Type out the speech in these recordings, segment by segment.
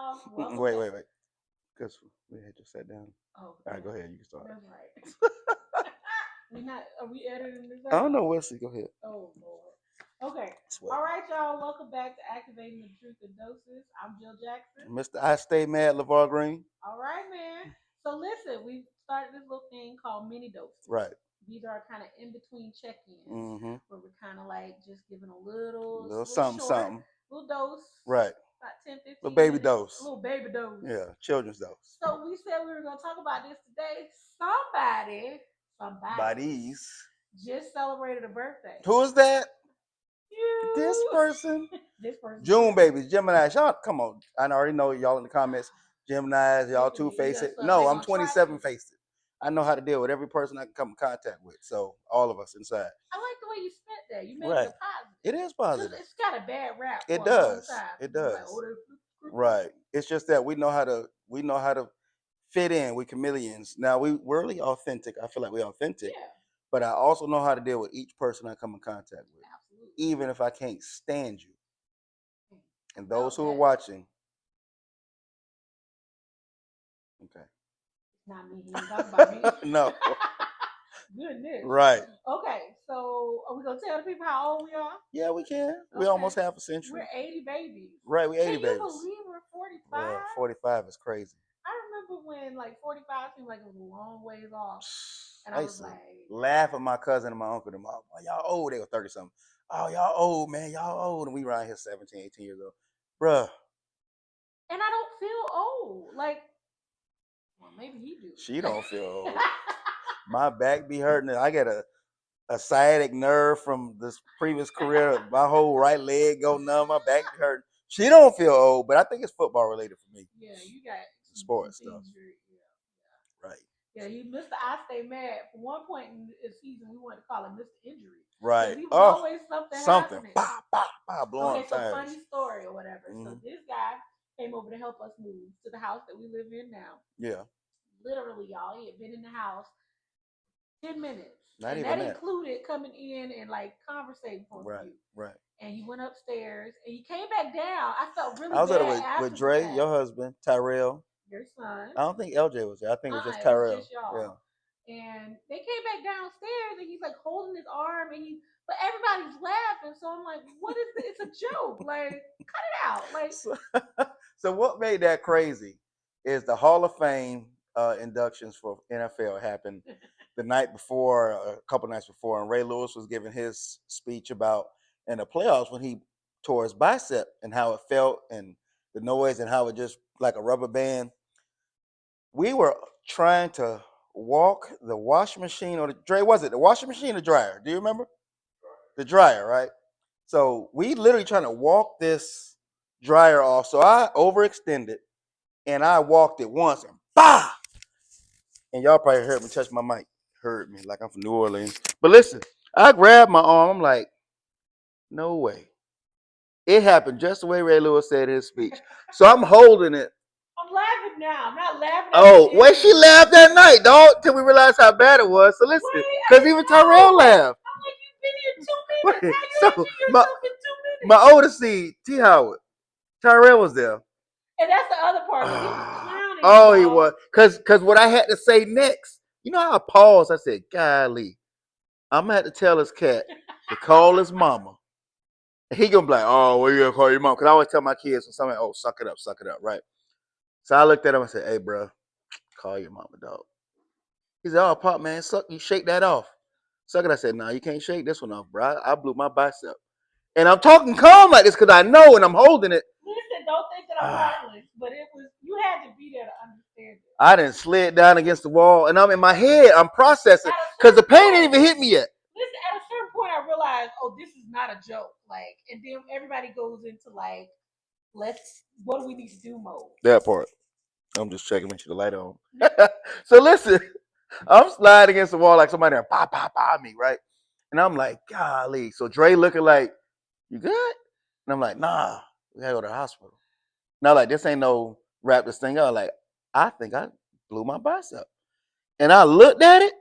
y'all. Welcome Wait, back. wait, wait. Because we had just sat down. Oh, All right, yeah. go ahead. You can start. That's right. We not. Are we editing this I don't out? know. We'll see. Go ahead. Oh Lord. Okay. Sweat. All right, y'all. Welcome back to Activating the Truth and Doses. I'm Jill Jackson. Mr. I Stay Mad, LeVar Green. All right, man. So listen, we started this little thing called mini doses. Right. These are kind of in between check-ins Mm-hmm. where we're kind of like just giving a little, Little little something, short, something. little dose. Right. About 10, 15 Little baby minutes. dose. A little baby dose. Yeah, children's dose. So we said we were going to talk about this today. Somebody Bodies. just celebrated a birthday. Who is that? You. This person. This person. June babies, Gemini. Y'all, come on. I already know y'all in the comments. Geminis, y'all Look at me. You two-faced. just, No, they I'm gonna try 27-faced. I know how to deal with every person I can come in contact with. So all of us inside. I like the way you spent that. You made Right. it positive. It is positive. It's got a bad rap. It For a does. long time. It People does. like, oh, they're Right. It's just that we know how to fit in. We chameleons. Now we're really authentic. I feel like we're authentic. Yeah. But I also know how to deal with each person I come in contact with. Absolutely. Even if I can't stand you. And those who are Okay. watching. Okay. Not me. You talk about me. No. Goodness. Right. Okay. So are we gonna tell the people how old we are? Yeah, we can. We Okay. almost half a century. We're 80 babies. Right, we 80 Can babies. you believe we're 45? Well, 45 is crazy. I remember when like 45 seemed like it was a long ways off. And I I used was to like, laugh at my cousin and my uncle. Them, oh, y'all old. They were 30 something. Oh, y'all old, man. Y'all old. And we around here 17, 18 years old. Bruh. and I don't feel old. Like, well, maybe he do. She don't feel old. My back be hurting. I got a sciatic nerve from this previous career. My whole right leg go numb. My back be hurting. She don't feel old, but I think it's football related for me. Yeah, you got sports stuff. Yeah. Right. Yeah, you Mr. I Stay Mad. For one point in the season, we wanted to call him Mr. Injury. Right. He was always something happening. Bah, bah, bah, blowing okay, so tires. funny story or whatever. So this guy came over to help us move to the house that we live in now. Yeah. Literally, y'all, he had been in the house 10 minutes. Not and even that included coming in and like conversating for a few. Right. And he went upstairs and he came back down. I felt really I was bad there with Dre, your husband, Tyrell. Your son. I don't think LJ was there. I think it was just Tyrell. Just y'all. Yeah. And they came back downstairs and he's like holding his arm but everybody's laughing. So I'm like, what is this? It's a joke. Like, cut it out. Like so what made that crazy is the Hall of Fame inductions for NFL happened the night before, a couple nights before, and Ray Lewis was giving his speech about in the playoffs when he tore his bicep and how it felt and the noise and how it just like a rubber band. We were trying to walk the washing machine or the was it the washing machine or dryer? Do you remember? The dryer, right? So we literally trying to walk this dryer off. So I overextended and I walked it once and bah! And y'all probably heard me touch my mic. Heard me like I'm from New Orleans. But listen, I grabbed my arm. I'm like, no way. It happened just the way Ray Lewis said in his speech. So I'm holding it. I'm laughing now. I'm not laughing. Oh, wait, she laughed that night, dog, till we realized how bad it was. So listen, because even Tyrell laughed. I'm like, you've been here 2 minutes. How you injure yourself in 2 minutes? My oldest seed, T. Howard, Tyrell was there. And that's the other part. He was clowning. Oh, he was. Because what I had to say next, you know how I paused? I said, golly, I'm going to have to tell this cat to call his mama. He going to be like, oh, what are you going to call your mom? Because I always tell my kids when somebody, oh, suck it up, right? So I looked at him and said, hey, bro, call your mama, dog. He said, oh, Pop, man, you shake that off. Suck it. I said, no, you can't shake this one off, bro. I blew my bicep. And I'm talking calm like this because I know and I'm holding it. Listen, don't think that I'm heartless, but you had to be there to understand it. I didn't slid down against the wall and I'm in my head. I'm processing because the pain didn't even hit me yet. Listen, at a certain point, I realized, oh, this is not a joke. Like, and then everybody goes into like, what do we need to do mode? That part. I'm just checking, make sure the light on. So listen, I'm sliding against the wall like somebody there, me, right? And I'm like, golly. So Dre looking like, you good? And I'm like, nah, we gotta go to the hospital. Now, like, this ain't no wrap this thing up. Like, I think I blew my bicep. And I looked at it,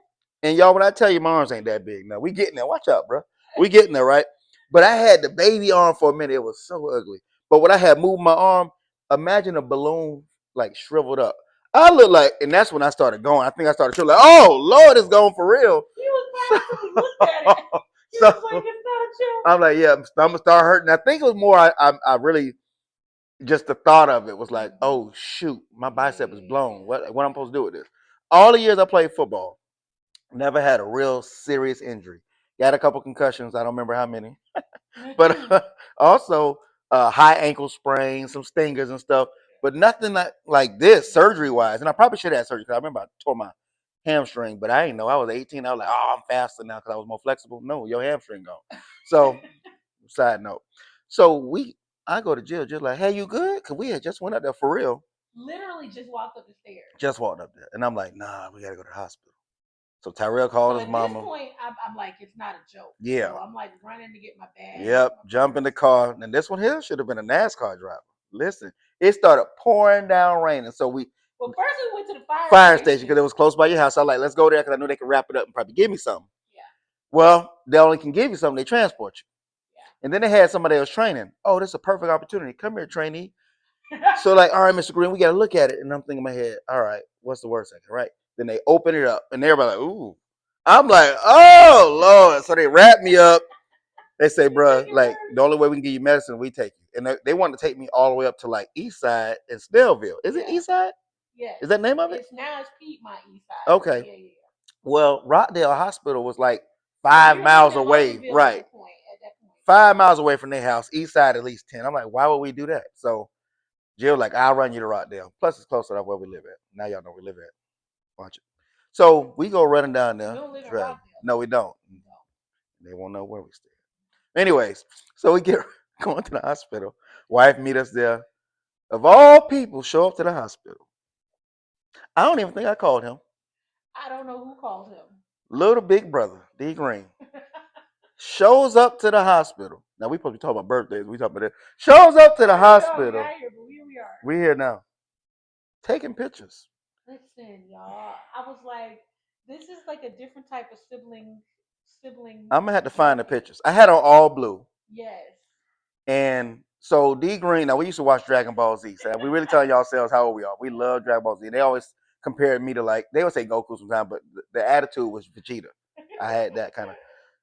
and y'all, when I tell you my arms ain't that big, now we getting there. Watch out, bro. We getting there, right? But I had the baby arm for a minute. It was so ugly. But when I had moved my arm, Imagine a balloon like shriveled up. I look like, and that's when I started going. I think I started feeling like, oh Lord, it's going for real. He was mad until he looked at it. He So was like, it's not a joke. I'm like, yeah, I'm gonna start hurting. I think it was more. I really just the thought of it was like, oh shoot, my bicep is blown. What I'm supposed to do with this? All the years I played football, never had a real serious injury. Got a couple concussions. I don't remember how many, but also high ankle sprains, some stingers and stuff. But nothing like this surgery wise. And I probably should have had surgery because I remember I tore my hamstring, but I didn't know. I was 18. I was like, oh, I'm faster now because I was more flexible. No, your hamstring gone. So, side note. So I go to jail. Just like, hey, you good? Cause we had just went up there for real. Literally just walked up the stairs. Just walked up there, and I'm like, nah, we gotta go to the hospital. So Tyrell called his mama. At this point, I'm like, it's not a joke. Yeah. So I'm like running to get my bag. Yep. Jump in the car, and this one here should have been a NASCAR driver. Listen, it started pouring down raining, so Well, first we went to the fire station because it was close by your house. I was like, let's go there because I knew they could wrap it up and probably give me something. Yeah. Well, they only can give you something. They transport you. Yeah. And then they had somebody else training. Oh, this is a perfect opportunity. Come here, trainee. So like, all right, Mr. Green, we got to look at it. And I'm thinking in my head, all right, what's the worst thing, right? Then they open it up, and everybody like, ooh. I'm like, oh Lord. So they wrap me up. They say, bro, like the only way we can give you medicine, we take you. And they want to take me all the way up to like East Side in Snellville. Is it East Side? Yeah. Is that the name of it? Now it's Piedmont East Side. Okay. Yeah. Well, Rockdale Hospital was like 5 miles away. Right. At that point. 5 miles away from their house. East Side at least 10. I'm like, why would we do that? So Jill like, I'll run you to Rockdale. Plus it's closer to where we live at. Now y'all know where we live at. Watch it. So we go running down there. We don't live in Rockdale. No, we don't. No. They won't know where we stay. Anyways, so we get going to the hospital. Wife meet us there. Of all people, show up to the hospital. I don't even think I called him. I don't know who called him. Little big brother, D Green, shows up to the hospital. Now we supposed to be talking about birthdays. We talking about that. Shows up to the hospital. We here now. Taking pictures. Listen, y'all. I was like, this is like a different type of sibling. I'm gonna have to find the pictures. I had on all blue. Yes. And so D Green, now we used to watch Dragon Ball Z. So we really telling y'all selves how old we are. We love Dragon Ball Z. They always compared me to like, they would say Goku sometimes, but the attitude was Vegeta. I had that kind of,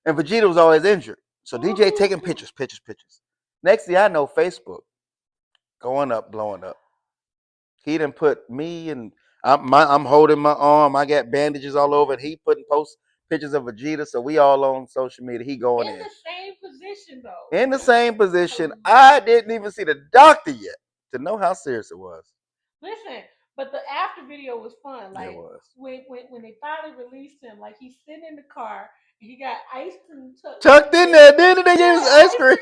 and Vegeta was always injured. So DJ taking pictures. Next thing I know, Facebook going up, blowing up. He done put me and I'm holding my arm. I got bandages all over, and he putting post pictures of Vegeta. So we all on social media. He going in the same position though. In the same position. I didn't even see the doctor yet to know how serious it was. Listen, but the after video was fun. Like it was. When they finally released him, like he's sitting in the car. He got ice cream tucked in there. Didn't they gave us ice cream?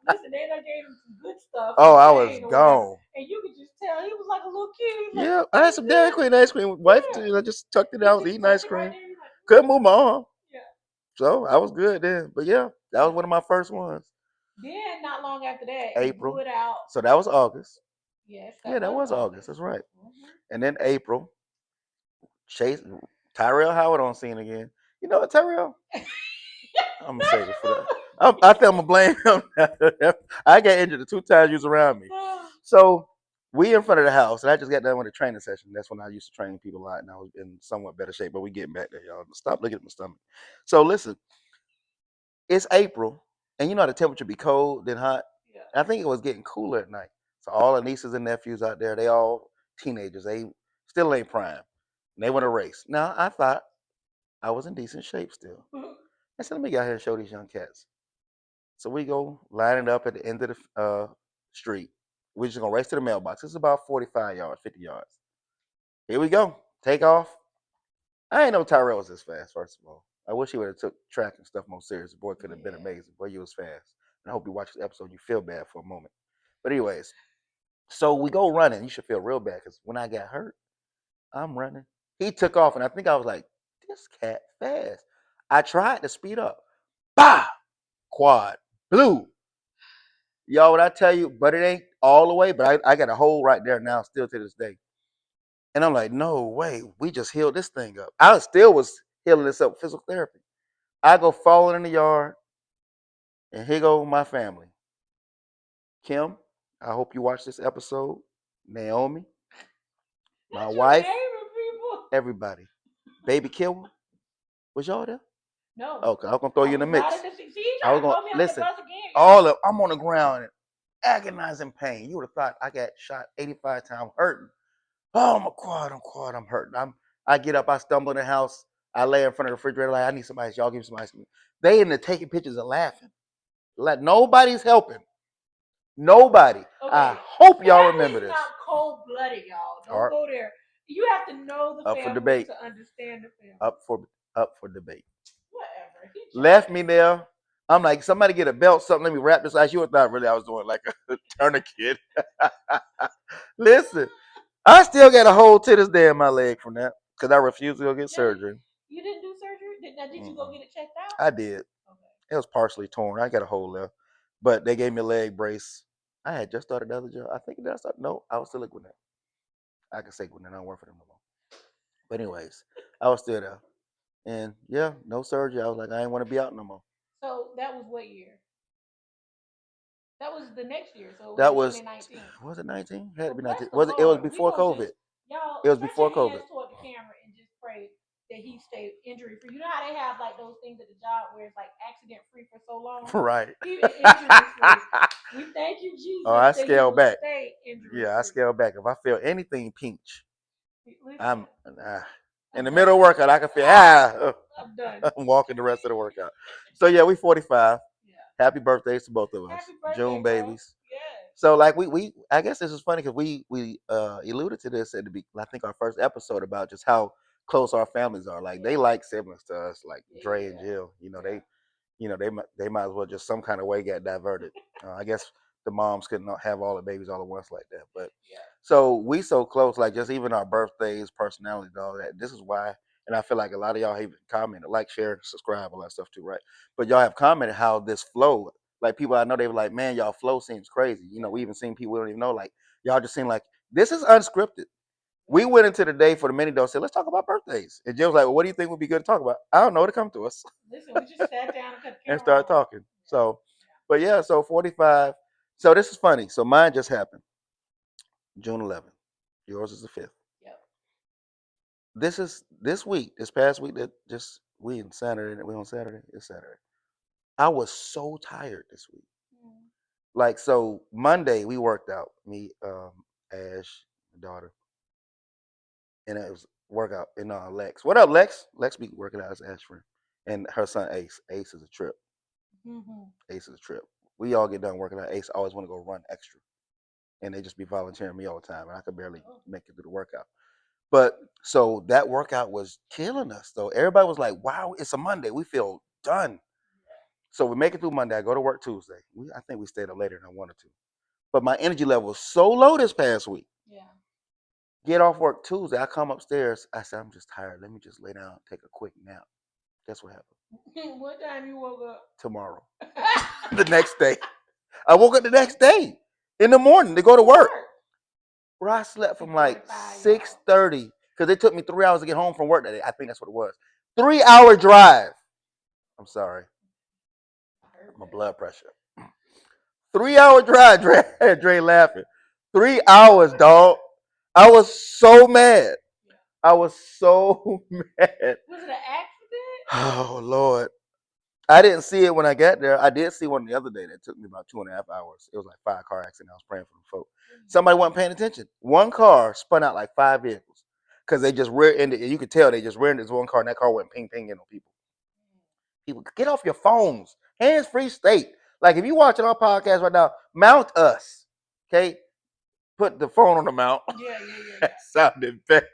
Listen, they done gave him some good stuff. Oh, I was gone. And you could just tell he was like a little kid. Yeah, I had some Dairy Queen ice cream. Wife, I just tucked it out, eating ice cream. Couldn't move my arm. Yeah. So I was good then. But yeah, that was one of my first ones. Then not long after that, April. It out. So that was August. Yes. That was August. That's right. Mm-hmm. And then April, Tyrell Howard on scene again. You know what, Tyrell? I'm gonna save it for that. I think I'm gonna blame him. I got injured the 2 times you was around me. So we in front of the house, and I just got done with a training session. That's when I used to train people a lot, and I was in somewhat better shape. But we getting back there, y'all. Stop looking at my stomach. So listen, it's April, and you know how the temperature be cold then hot. Yeah. I think it was getting cooler at night. So all the nieces and nephews out there, they all teenagers. They still ain't prime. And they want to race. Now I thought I was in decent shape still. I said, let me get out here and show these young cats. So we go lining up at the end of the street. We're just going to race to the mailbox. It's about 45 yards, 50 yards. Here we go. Take off. I ain't know Tyrell was this fast, first of all. I wish he would have took track and stuff more serious. The boy could have been amazing. Boy, you was fast. And I hope you watch this episode. You feel bad for a moment. But anyways, so we go running. You should feel real bad because when I got hurt, I'm running. He took off, and I think I was like, this cat fast. I tried to speed up. Bah! Quad. Blue. Y'all, what I tell you, but it ain't all the way, but I got a hole right there now, still to this day. And I'm like, no way, we just healed this thing up. I still was healing this up with physical therapy. I go falling in the yard, and here go my family. Kim, I hope you watch this episode. Naomi, my Not you wife, naming people. everybody. Baby Killer, was y'all there? No. Okay, I'm gonna throw I you in the was not mix. in the see, you I was trying to gonna throw me on the listen. bus again, y'all. I'm on the ground in agonizing pain. You would have thought I got shot 85 times, hurting. Oh, I'm quiet, I'm hurting. I get up, I stumble in the house, I lay in front of the refrigerator like I need some ice. Y'all give me some ice. They in there taking pictures and laughing. Like nobody's helping. Nobody. Okay. I hope y'all remember Family's this. not cold blooded, y'all. Don't All right. go there. You have to know the Up for family debate. to understand the family. Up for debate. Whatever. Left me there. I'm like, somebody get a belt, something. Let me wrap this ice. You would thought really I was doing like a tourniquet. Listen, I still got a hole to this day in my leg from that because I refused to go get surgery. You didn't do surgery? Did you go get it checked out? I did. Okay. It was partially torn. I got a hole left, but they gave me a leg brace. I had just started another job. I think that's no. I was still at Gwinnett. I can say Gwinnett. I don't work for them no more. But anyways, I was still there, and yeah, no surgery. I was like, I ain't want to be out no more. So that was what year? That was the next year. So That was 2019. Was it 19? Had to be Bless 19. the Was it? It was Lord. before COVID. Y'all, It was stretch before your COVID. hands toward the camera and just pray that he stay injury free. You know how they have like those things at the job where it's like accident free for so long? Right. Even injury free. We thank you, Jesus. Oh, I that scaled you will back. Stay injury Yeah, I free. scaled back. If I feel anything pinch, Listen, I'm in the middle of workout. I can feel I'm done. I'm walking the rest of the workout. So yeah, we 45. Yeah. Happy birthdays to both of us. Happy birthday, June bro. babies. Yeah. So like we I guess this is funny because we alluded to this at the I think our first episode about just how close our families are. Like they like siblings to us, like Dre and Jill. They might as well just some kind of way get diverted. I guess the moms couldn't have all the babies all at once like that. But so we so close, like just even our birthdays, personalities, all that. This is why, and I feel like a lot of y'all have commented, like, share, subscribe, all that stuff too, right? But y'all have commented how this flow, like people I know, they were like, man, y'all flow seems crazy. We even seen people we don't even know, like y'all just seem like this is unscripted. We went into the day for the mini dose, said, let's talk about birthdays. And Jim was like, well, what do you think would be good to talk about? I don't know, to come to us. Listen, we just sat down and started talking. So, but yeah, so 45. So this is funny. So mine just happened June 11th. Yours is the 5th. Yep. This past week that just we on Saturday. It's Saturday. I was so tired this week. Like, so Monday we worked out, me, Ash, my daughter, and it was workout, and Lex. What up, Lex? Lex be working out as Ash friend, and her son Ace. Ace is a trip. Ace is a trip. We all get done working out. Ace always want to go run extra, and they just be volunteering me all the time, and I could barely make it through the workout. But so that workout was killing us, though. Everybody was like, "Wow, it's a Monday. We feel done." So we make it through Monday. I go to work Tuesday. I think we stayed up later than I wanted to, but my energy level was so low this past week. Yeah. Get off work Tuesday. I come upstairs. I said, I'm just tired. Let me just lay down and take a quick nap. Guess what happened? What time you woke up? Tomorrow. The next day. I woke up the next day in the morning to go to work. Bro, I slept from like 6:30 because it took me 3 hours to get home from work that day. I think that's what it was. 3-hour drive. I'm sorry. My blood pressure. 3-hour drive, Dre laughing. 3 hours, dog. I was so mad. I was so mad. Was it an accident? Oh, Lord. I didn't see it when I got there. I did see one the other day that took me about 2.5 hours. It was like 5 car accident. I was praying for the folk. Somebody wasn't paying attention. One car spun out like 5 vehicles because they just rear-ended. You could tell they just rear-ended this one car, and that car went ping-pinging on people. People, get off your phones. Hands-free state. Like, if you're watching our podcast right now, mount us. Okay? Put the phone on the mount. Yeah. That sounded bad.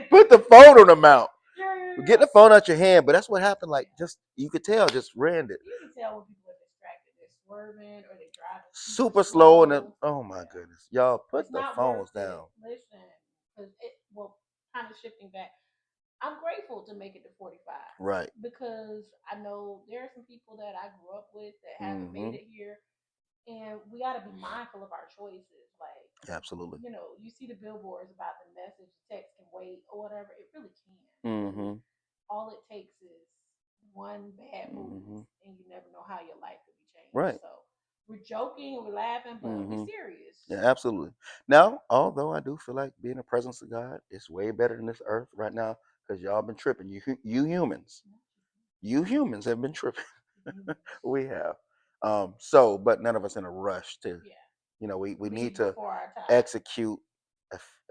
Put the phone on the mount. Get the phone out your hand, but that's what happened. Like, just you could tell, just ran it. You can tell when people are distracted. They're swerving or they're driving super slow, and oh my goodness, y'all put the phones down. Listen, because kind of shifting back. I'm grateful to make it to 45. Right. Because I know there are some people that I grew up with that haven't made it here. And we got to be mindful of our choices. Like, absolutely. You see the billboards about the message, text can wait or whatever. It really can. All it takes is one bad move, and you never know how your life could be changed. Right. So we're joking and we're laughing, but we're serious. Yeah, absolutely. Now, although I do feel like being in the presence of God is way better than this earth right now, because y'all been tripping. You humans have been tripping. We have. But none of us in a rush to, Yeah. we Leave need to before our time. execute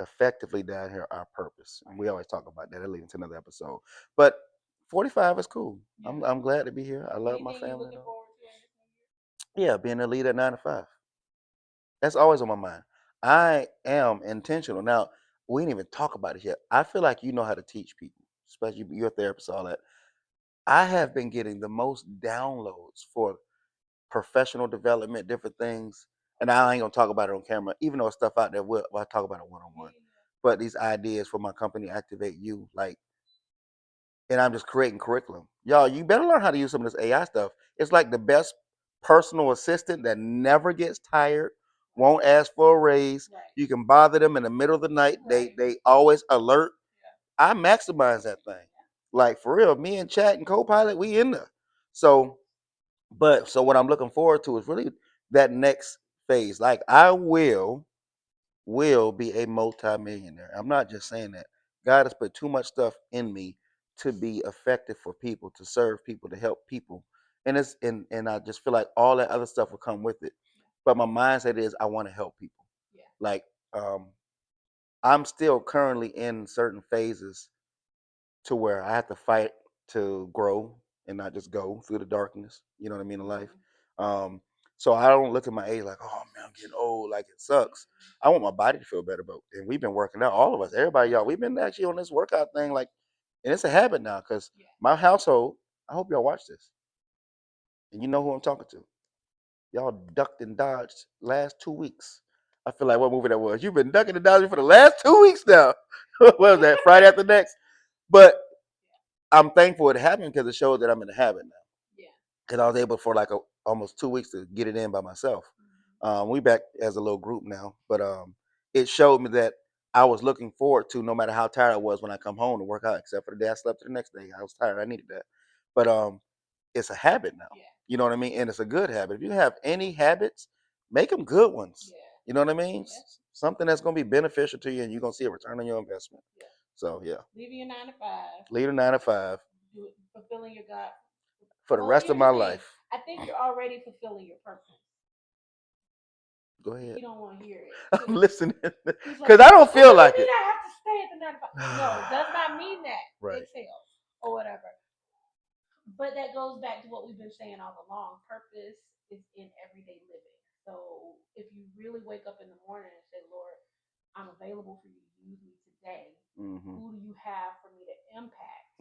effectively down here our purpose. And we Right. always talk about that. That'll lead into another episode. But 45 is cool. Yeah. I'm glad to be here. I love my Anything you family. looking forward to in this new year? Yeah, being a leader at 9 to 5. That's always on my mind. I am intentional. Now, we didn't even talk about it yet. I feel like you know how to teach people, especially you're a therapist, all that. I have been getting the most downloads for professional development, different things. And I ain't gonna talk about it on camera, even though it's stuff out there. I'll talk about it one on one. But these ideas for my company, Activate You, and I'm just creating curriculum. Y'all, you better learn how to use some of this AI stuff. It's like the best personal assistant that never gets tired, won't ask for a raise. Right. You can bother them in the middle of the night. Right. They always alert. Yeah. I maximize that thing. Like for real, me and Chat and Copilot, we in there. So what I'm looking forward to is really that next phase. Like I will be a multimillionaire. I'm not just saying that. God has put too much stuff in me to be effective for people, to serve people, to help people. And I just feel like all that other stuff will come with it. But my mindset is I want to help people. Yeah. Like I'm still currently in certain phases to where I have to fight to grow and not just go through the darkness. You know what I mean in life. So I don't look at my age like, oh man, I'm getting old, like it sucks. I want my body to feel better, and we've been working out, all of us, everybody, y'all. We've been actually on this workout thing, and it's a habit now because my household. I hope y'all watch this, and you know who I'm talking to. Y'all ducked and dodged last 2 weeks. I feel like what movie that was. You've been ducking and dodging for the last 2 weeks now. What was that? Friday after next. But I'm thankful it happened because it showed that I'm in a habit now. Yeah. Because I was able for almost 2 weeks to get it in by myself. We back as a little group now, but it showed me that I was looking forward to no matter how tired I was when I come home to work out, except for the day I slept the next day. I was tired. I needed that. But it's a habit now. Yeah. You know what I mean? And it's a good habit. If you have any habits, make them good ones. Yeah. You know what I mean? Yeah. Something that's going to be beneficial to you and you're going to see a return on your investment. Yeah. So, yeah. Leaving your 9 to 5. Leave a 9 to 5. Fulfilling your God. For the rest of my life. I think you're already fulfilling your purpose. Go ahead. You don't want to hear it. I'm listening. Because I don't feel like it. I have to stay at the 9 to 5. No, it does not mean that. Right. Exhale or whatever. But that goes back to what we've been saying all along. Purpose is in everyday living. So if you really wake up in the morning and say, Lord, I'm available for you to use me today. Who do you have for me to impact?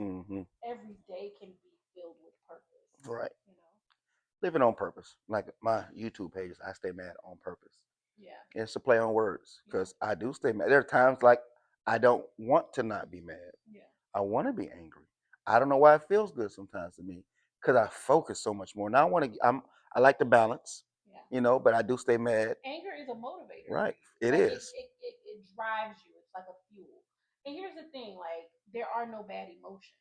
Every day can be filled with purpose. Right. You know, living on purpose. Like my YouTube page, I stay mad on purpose. Yeah. It's a play on words because I do stay mad. There are times like I don't want to not be mad. Yeah. I want to be angry. I don't know why it feels good sometimes to me because I focus so much more. Now I like to balance. Yeah. You know, but I do stay mad. Anger is a motivator. Right. It is. It drives you. It's like a fuel. And here's the thing, like there are no bad emotions.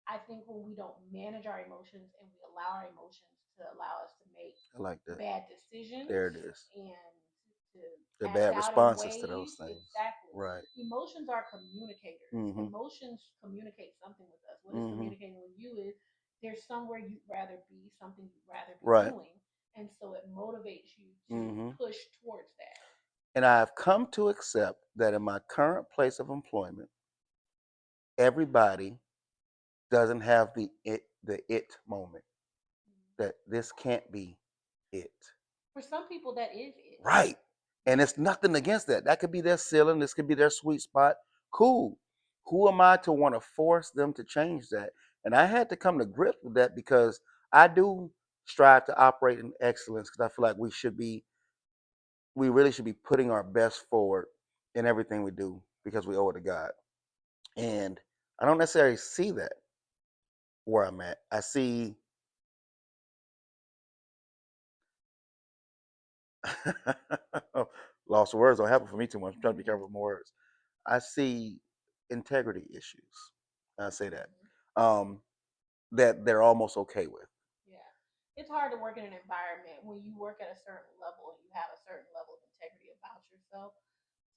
I think when we don't manage our emotions and we allow our emotions to allow us to make bad decisions. There it is. And the bad responses to those things. Exactly. Right. Emotions are communicators. Emotions communicate something with us. What is communicating with you is there's somewhere you'd rather be, something you'd rather be doing. And so it motivates you to push towards that. And I've come to accept that in my current place of employment, everybody doesn't have the it moment. That this can't be it. For some people, that is it. Right. And it's nothing against that. That could be their ceiling. This could be their sweet spot. Cool. Who am I to want to force them to change that? And I had to come to grips with that because I do strive to operate in excellence because I feel like we really should be putting our best forward in everything we do because we owe it to God. And I don't necessarily see that where I'm at. I see lost words don't happen for me too much. I'm trying to be careful with my words. I see integrity issues. I say that that they're almost okay with. Yeah, it's hard to work in an environment when you work at a certain level and you have a certain level of integrity about yourself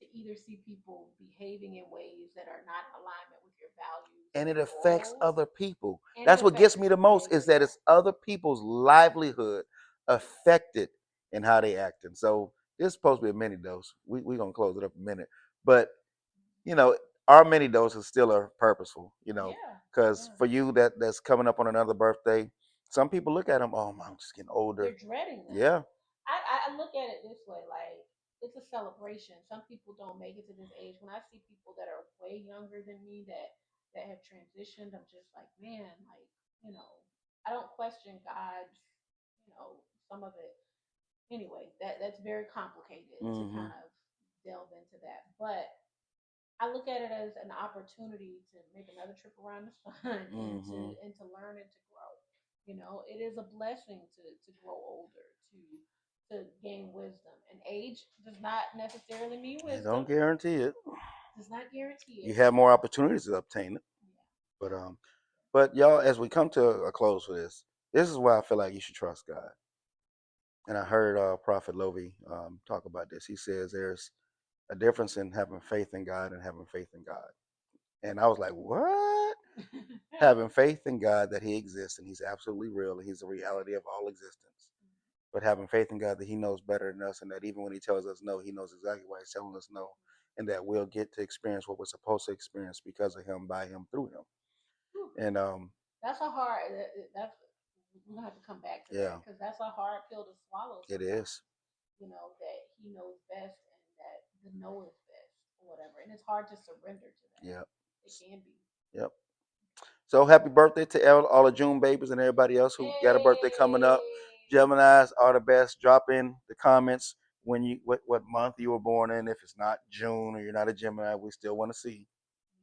to either see people behaving in ways that are not in alignment with your values And and it affects morals, other people. and it That's what gets affects me the yeah, most yeah, is that yeah. it's other people's livelihood affected in how they acting. So this is supposed to be a mini dose. We're gonna close it up in a minute. But you know, our mini doses still are purposeful, Yeah, because yeah. for you that's coming up on another birthday, some people look at them, oh, I'm just getting older. They're dreading them. Yeah. I look at it this way, like it's a celebration. Some people don't make it to this age. When I see people that are way younger than me that have transitioned, I'm just like, man, like, you know, I don't question God's, some of it. Anyway, that's very complicated to Hmm. kind of delve into that. But I look at it as an opportunity to make another trip around the sun and to Hmm. learn and to grow. It is a blessing to grow older, to gain wisdom. And age does not necessarily mean I wisdom. don't guarantee it. Does not guarantee You it. have more opportunities to obtain it. Yeah. But y'all, as we come to a close for this is why I feel like you should trust God. And I heard Prophet Lovey talk about this. He says there's a difference in having faith in God and having faith in God. And I was like, what? Having faith in God that He exists and He's absolutely real and He's the reality of all existence. But having faith in God that He knows better than us and that even when He tells us no, He knows exactly why He's telling us no. And that we'll get to experience what we're supposed to experience because of Him, by Him, through Him. And That's a hard. That's we're gonna have to come back to yeah, that because that's a hard pill to swallow it sometimes. is. That he knows best and that the know is best or whatever, and it's hard to surrender to that. Yep. It can be. Yep. So happy birthday to all the June babies and everybody else who got a birthday coming up. Hey, Gemini's are the best. Drop in the comments when you what month you were born in. If it's not June or you're not a Gemini, we still want to see.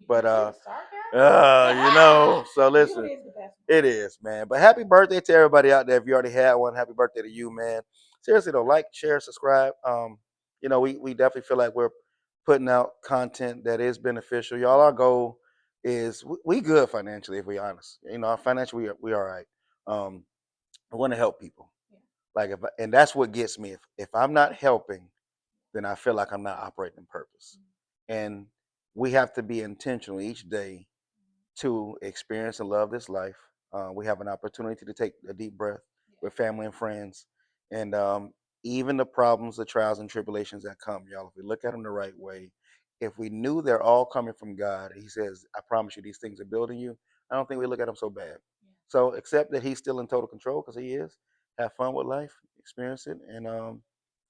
But you see the sarcasm? so June listen, is the best it month. is, man. But happy birthday to everybody out there. If you already had one, happy birthday to you, man. Seriously though, like, share, subscribe. We definitely feel like we're putting out content that is beneficial. Y'all, our goal is we good financially, if we honest. Our financially we all right. I want to help people. Yeah. Like and that's what gets me. If I'm not helping, then I feel like I'm not operating in purpose. And we have to be intentional each day to experience and love this life. We have an opportunity to take a deep breath with family and friends, and even the problems, the trials and tribulations that come, y'all. If we look at them the right way, if we knew they're all coming from God, He says, "I promise you, these things are building you." I don't think we look at them so bad. So accept that He's still in total control because He is. Have fun with life, experience it, and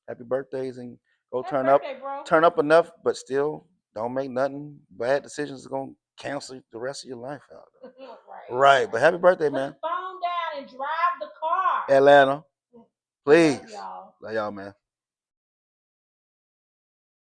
happy birthdays, and go Happy turn up, birthday, bro. turn up enough, but still don't make nothing bad decisions that's gonna cancel the rest of your life out. Right. But happy birthday, Put man. the phone down and drive the car. Atlanta. Love Please. y'all. Love y'all, man.